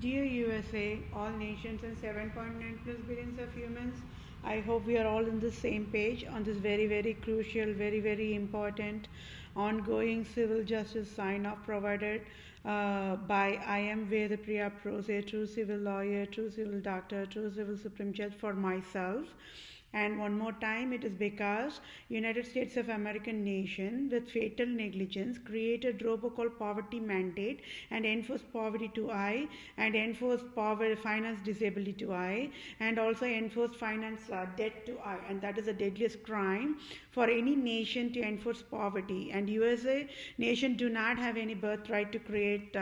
Dear USA, all nations and 7.9 plus billions of humans, I hope we are all on the same page on this very, very crucial, very, very important ongoing civil justice sign off provided by I am Vedapriya Prose, a true civil lawyer, true civil doctor, true civil supreme judge for myself. And one more time, it is because United States of American nation with fatal negligence created robocall poverty mandate and enforced poverty to I and enforced poverty finance disability to I and also enforced finance debt to I, and that is the deadliest crime for any nation to enforce poverty. And USA nation do not have any birthright to create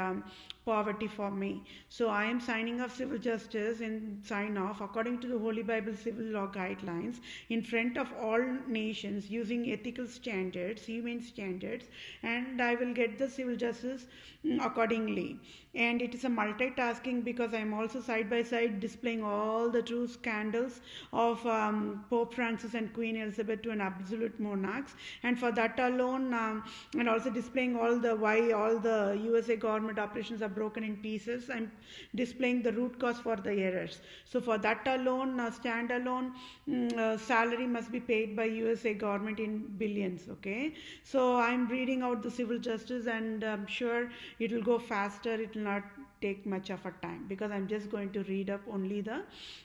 poverty for me. So I am signing off civil justice and sign off according to the Holy Bible civil law guidelines in front of all nations using ethical standards, humane standards, and I will get the civil justice accordingly. And it is a multitasking because I am also side by side displaying all the true scandals of Pope Francis and Queen Elizabeth to an absolute monarchs, and for that alone, and also displaying all the why all the USA government operations are broken in pieces. I'm displaying the root cause for the errors. So for that alone, standalone salary must be paid by USA government in billions. Okay, so I'm reading out the civil justice, and I'm sure it will go faster. It will not take much of a time because I'm just going to read up only the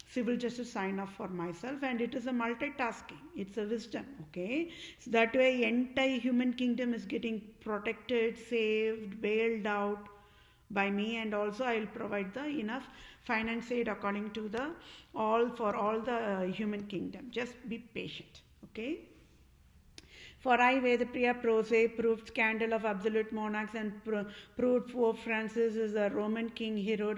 civil justice sign off for myself, and it is a multitasking. It's a wisdom. Okay, so that way entire human kingdom is getting protected, saved, bailed out by me, and also I will provide the enough finance aid according to the all for all the human kingdom. Just be patient. Okay. For I, Vedapriya Prose, proved scandal of absolute monarchs and proved Pope Francis is a Roman king hero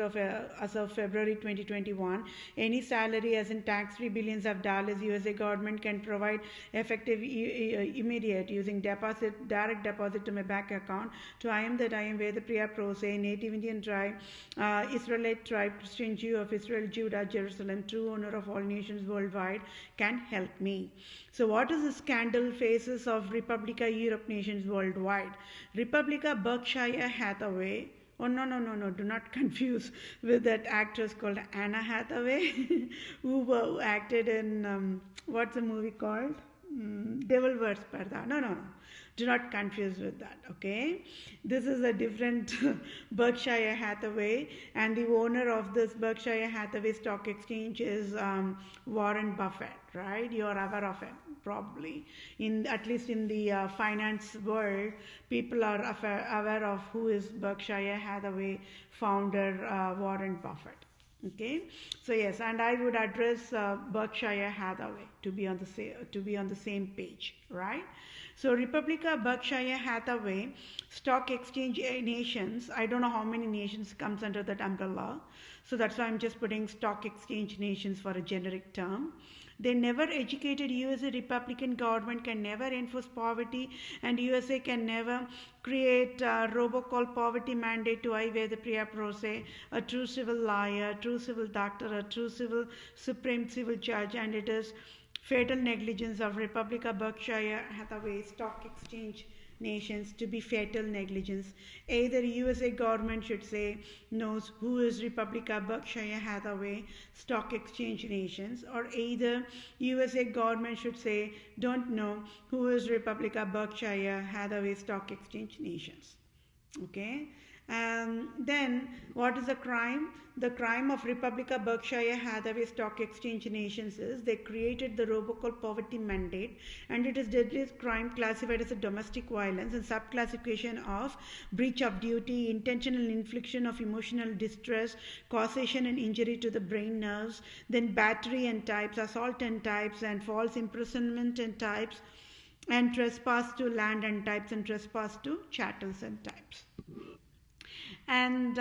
as of February 2021. Any salary as in tax-free billions of dollars USA government can provide effective immediate using direct deposit to my bank account to I am Vedapriya Prose, native Indian tribe, Israelite tribe, Christian Jew of Israel, Judah, Jerusalem, true owner of all nations worldwide, can help me. So what is the scandal faces of Republica Europe nations worldwide? Republica Berkshire Hathaway. Oh, no, do not confuse with that actress called Anna Hathaway who acted in, what's the movie called? Devil Wears Parda. No. Do not confuse with that, okay? This is a different Berkshire Hathaway, and the owner of this Berkshire Hathaway stock exchange is Warren Buffett, right? You are aware of it, probably. At least in the finance world, people are aware of who is Berkshire Hathaway founder Warren Buffett. Okay, so yes, and I would address Berkshire Hathaway to be on the same page, right? So Republica Berkshire Hathaway stock exchange nations. I don't know how many nations comes under that umbrella, so that's why I'm just putting stock exchange nations for a generic term. They never educated USA Republican government can never enforce poverty, and USA can never create a robocall poverty mandate to I Vedapriya Prose, a true civil lawyer, true civil doctor, a true civil supreme civil judge, and it is fatal negligence of Republica Berkshire Hathaway stock exchange nations to be fatal negligence. Either USA government should say knows who is Republica Berkshire Hathaway stock exchange nations, or either USA government should say don't know who is Republica Berkshire Hathaway stock exchange nations. Okay. Then what is the crime? The crime of Republica Berkshire Hathaway stock exchange nations is they created the robocall poverty mandate, and it is deadliest crime classified as a domestic violence and subclassification of breach of duty, intentional infliction of emotional distress, causation and injury to the brain nerves, then battery and types, assault and types, and false imprisonment and types, and trespass to land and types, and trespass to chattels and types. And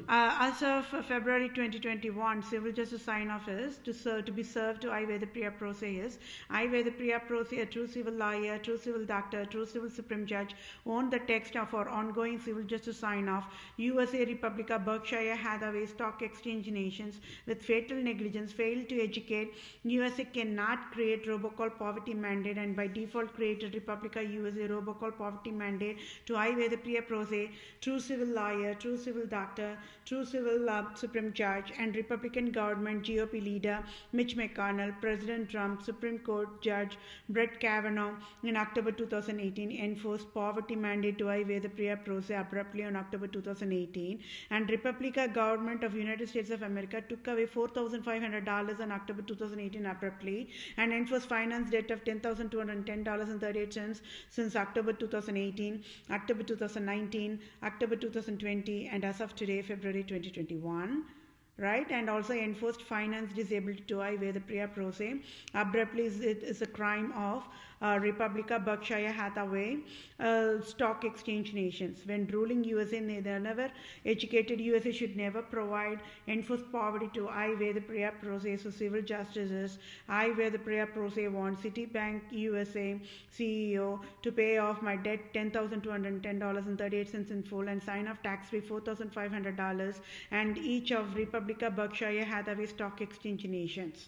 as of February 2021, civil justice sign-off is to be served to I Vedapriya Prose is I Vedapriya Prose, a true civil lawyer, true civil doctor, true civil supreme judge, own the text of our ongoing civil justice sign-off, USA Republica Berkshire Hathaway stock exchange nations with fatal negligence failed to educate. USA cannot create robocall poverty mandate, and by default created Republica USA robocall poverty mandate to I Vedapriya Prose, true civil lawyer, lawyer, true civil doctor, true civil Supreme Judge, and Republican government GOP leader Mitch McConnell, President Trump, Supreme Court Judge Brett Kavanaugh in October 2018 enforced poverty mandate to waive the Priya pro se abruptly on October 2018, and Republican government of United States of America took away $4,500 on October 2018 abruptly and enforced finance debt of $10,210.38 since October 2018, October 2019, October 2020, and as of today, February 2021. Right, and also enforced finance disability to waive the Priya pro se abruptly is a crime of Republica Berkshire Hathaway stock exchange nations. When ruling USA, never educated USA should never provide enforced poverty to waive the Priya pro se. So civil justices, waive the Priya pro se want Citibank USA CEO to pay off my debt $10,210.38 in full and sign off tax-free $4,500 and each of Republica Berkshire Hathaway stock exchange nations.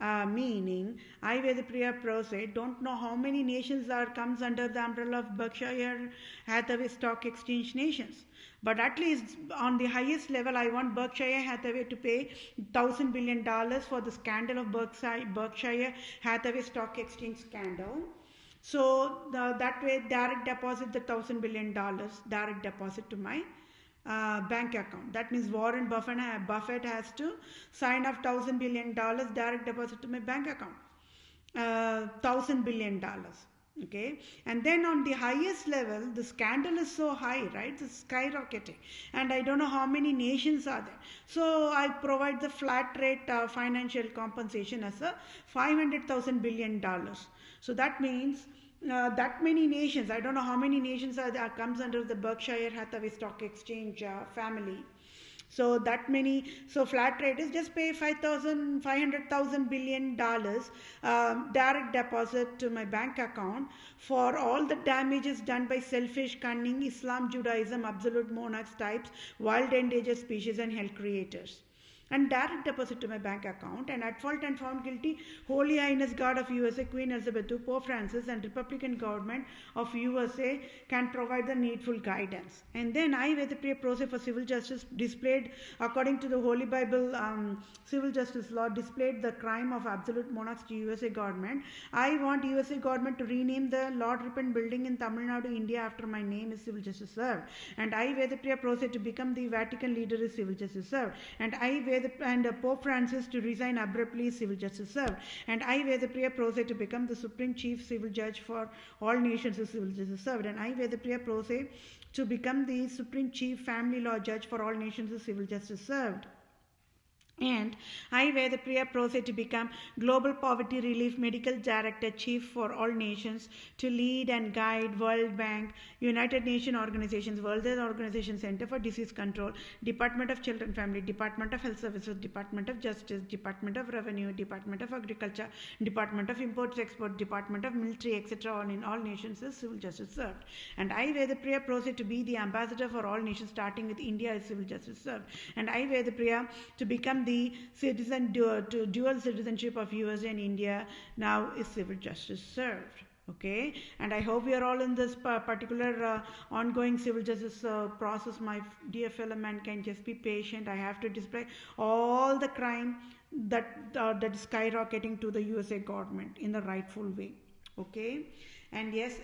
Meaning, waive the Priya pro se, don't know how many nations comes under the umbrella of Berkshire Hathaway stock exchange nations. But at least on the highest level, I want Berkshire Hathaway to pay $1,000 billion for the scandal of Berkshire Hathaway stock exchange scandal. So that way, direct deposit the $1,000 billion, direct deposit to my bank account. That means Warren Buffett has to sign off $1,000 billion direct deposit to my bank account. $1,000 billion. Okay, and then on the highest level, the scandal is so high, right? It's skyrocketing, and I don't know how many nations are there. So I provide the flat rate financial compensation as a $500,000 billion. So that means that many nations, I don't know how many nations comes under the Berkshire Hathaway Stock Exchange family. So that many, so flat rate is just pay $500,000 billion direct deposit to my bank account for all the damages done by selfish, cunning, Islam, Judaism, absolute monarchs types, wild endangered species and hell creators. And direct deposit to my bank account, and at fault and found guilty, Holy Highness God of USA, Queen Elizabeth II, Pope Francis, and Republican government of USA can provide the needful guidance. And then I, with the Priya pro se for civil justice, displayed according to the Holy Bible civil justice law, displayed the crime of absolute monarchs to USA government. I want USA government to rename the Lord Ripon building in Tamil Nadu, India after my name is civil justice served. And I, with the Priya pro se to become the Vatican leader is civil justice served. And I, and Pope Francis to resign abruptly civil justice served. And I, where the Priya pro se to become the Supreme Chief Civil Judge for all nations is civil justice served. And I, where the Priya pro se to become the Supreme Chief Family Law Judge for all nations is civil justice served. And I, where the Priya pro se to become Global Poverty Relief Medical Director Chief for all nations to lead and guide World Bank, United Nations organizations, World Health Organization, Center for Disease Control, Department of Children Family, Department of Health Services, Department of Justice, Department of Revenue, Department of Agriculture, Department of Imports Export, Department of Military, etc. in all nations is civil justice served. And I, where the Priya pro se to be the ambassador for all nations starting with India is civil justice served. And I, where the Priya to become the citizen dual citizenship of USA and India now is civil justice served. Okay, and I hope we are all in this particular ongoing civil justice process. My dear fellow mankind, just be patient. I have to display all the crime that is skyrocketing to the USA government in the rightful way. Okay, and yes,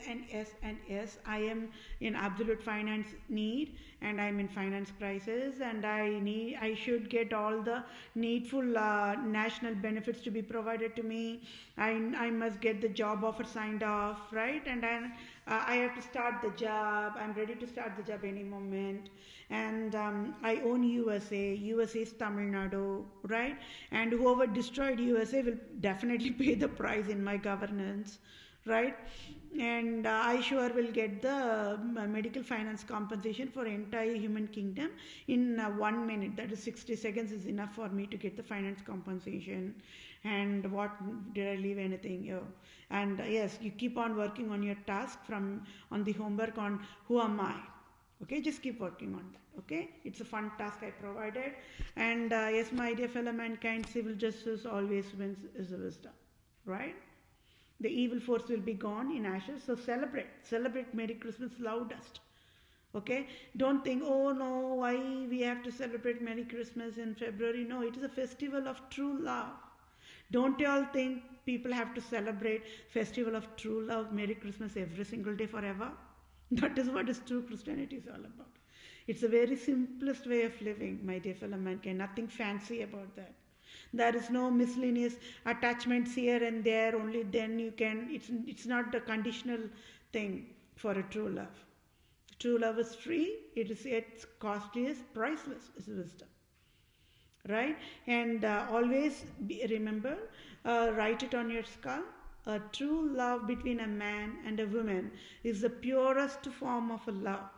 I am in absolute finance need, and I'm in finance crisis, and I should get all the needful national benefits to be provided to me. I must get the job offer signed off, right? And I have to start the job. I'm ready to start the job any moment. And I own USA. USA is Tamil Nadu, right? And whoever destroyed USA will definitely pay the price in my governance, right? And I sure will get the medical finance compensation for entire human kingdom in 1 minute. That is 60 seconds is enough for me to get the finance compensation. And what did I leave anything? And yes, you keep on working on your task on the homework on who am I. Okay, just keep working on that. Okay, it's a fun task I provided. And yes, my dear fellow mankind, civil justice always wins is a wisdom, right? The evil force will be gone in ashes. So celebrate. Merry Christmas loudest. Okay, don't think, oh no, why we have to celebrate Merry Christmas in February. No, it is a festival of true love. Don't you all think people have to celebrate festival of true love, Merry Christmas every single day forever? That is what is true Christianity is all about. It's a very simplest way of living, my dear fellow mankind. Nothing fancy about that. There is no miscellaneous attachments here and there. Only then you can. It's not the conditional thing for a true love. True love is free. It is yet costliest, priceless is wisdom. Right? And always remember, write it on your skull. A true love between a man and a woman is the purest form of a love.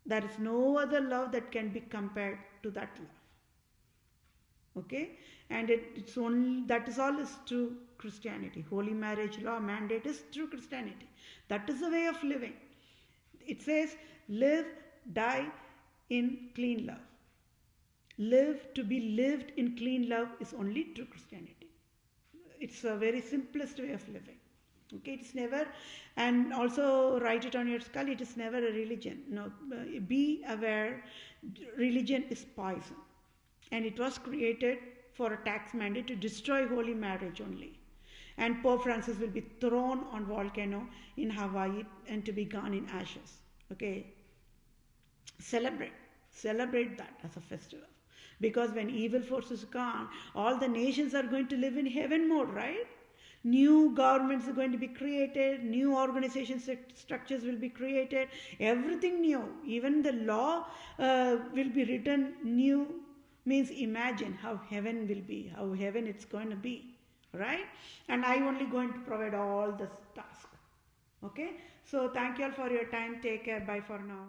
There is no other love that can be compared to that love. Okay? And it's only, that is all is true Christianity. Holy marriage law mandate is true Christianity. That is the way of living. It says, live, die in clean love. Live, to be lived in clean love is only true Christianity. It's a very simplest way of living. Okay, it's never, and also write it on your skull, it is never a religion. No, be aware, religion is poison. And it was created for a tax mandate to destroy holy marriage only. And Pope Francis will be thrown on volcano in Hawaii and to be gone in ashes. Okay, celebrate that as a festival. Because when evil forces gone, all the nations are going to live in heaven mode, right? New governments are going to be created, new organization structures will be created, everything new. Even the law will be written new. Means imagine how heaven will be, how heaven it's going to be, right? And I only going to provide all this task. Okay? So thank you all for your time. Take care. Bye for now.